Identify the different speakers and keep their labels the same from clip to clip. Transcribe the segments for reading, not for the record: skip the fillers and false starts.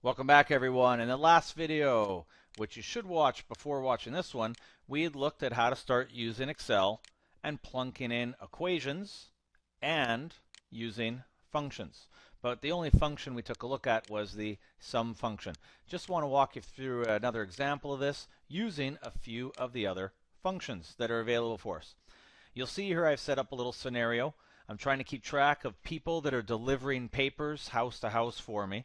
Speaker 1: Welcome back, everyone. In the last video, which you should watch before watching this one, we had looked at how to start using Excel and plunking in equations and using functions. But the only function we took a look at was the sum function. Just want to walk you through another example of this using a few of the other functions that are available for us. You'll see here I've set up a little scenario. I'm trying to keep track of people that are delivering papers house to house for me.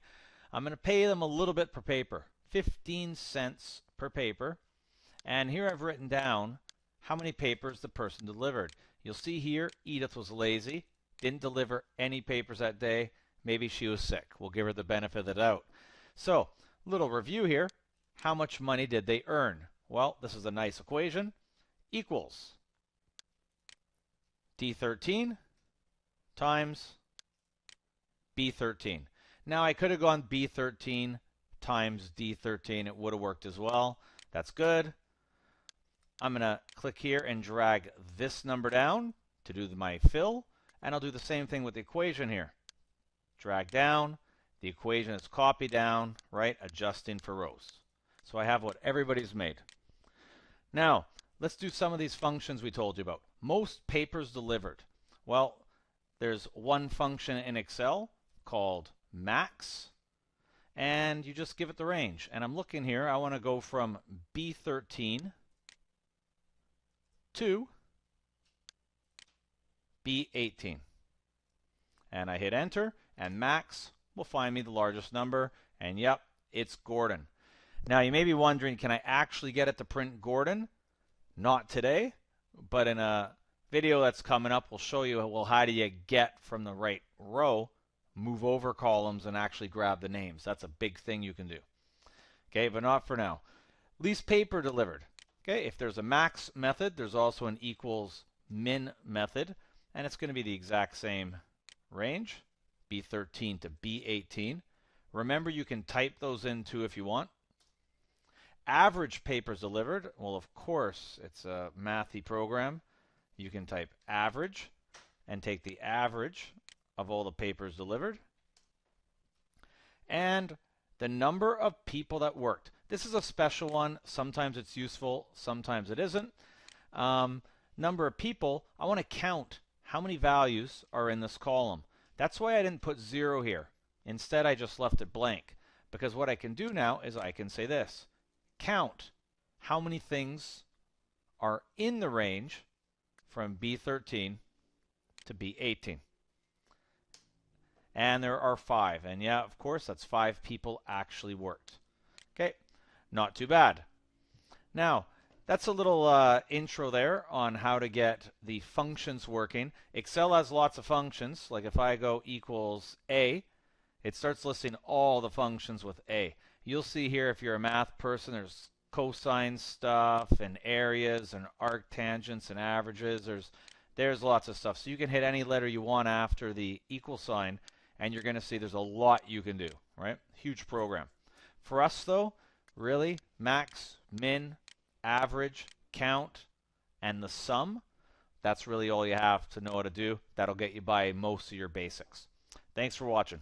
Speaker 1: I'm going to pay them a little bit per paper, 15 cents per paper. And here I've written down how many papers the person delivered. You'll see here Edith was lazy, didn't deliver any papers that day. Maybe she was sick. We'll give her the benefit of the doubt. So, little review here. How much money did they earn? Well, this is a nice equation. Equals D13 times B13. Now I could have gone B13 times D13. It would have worked as well. That's good. I'm going to click here and drag this number down to do my fill. And I'll do the same thing with the equation here. Drag down. The equation is copied down, right? Adjusting for rows. So I have what everybody's made. Now, let's do some of these functions we told you about. Most papers delivered. Well, there's one function in Excel called max, and you just give it the range. And I'm looking here, I want to go from B13 to B18. And I hit enter, and max will find me the largest number, and yep, it's Gordon. Now you may be wondering, can I actually get it to print Gordon? Not today, but in a video that's coming up, we'll show you, well, how do you get from the right row, move over columns, and actually grab the names. That's a big thing you can do. Okay, but not for now. Least paper delivered. Okay, if there's a max method, there's also an equals min method, and it's going to be the exact same range, B13 to B18. Remember, you can type those in too if you want. Average papers delivered. Well, of course, it's a mathy program. You can type average and take the average of all the papers delivered. And the number of people that worked. This is a special one. Sometimes it's useful, sometimes it isn't. Number of people, I want to count how many values are in this column. That's why I didn't put 0 here. Instead, I just left it blank. Because what I can do now is I can say this. Count how many things are in the range from B13 to B18. And there are 5. And yeah, of course, that's 5 people actually worked. Okay, not too bad. Now, that's a little intro there on how to get the functions working. Excel has lots of functions. Like if I go equals A, it starts listing all the functions with A. You'll see here, if you're a math person, there's cosine stuff and areas and arctangents and averages. There's lots of stuff. So you can hit any letter you want after the equal sign, and you're going to see there's a lot you can do, right? Huge program. For us, though, really, max, min, average, count, and the sum, that's really all you have to know how to do. That'll get you by most of your basics. Thanks for watching.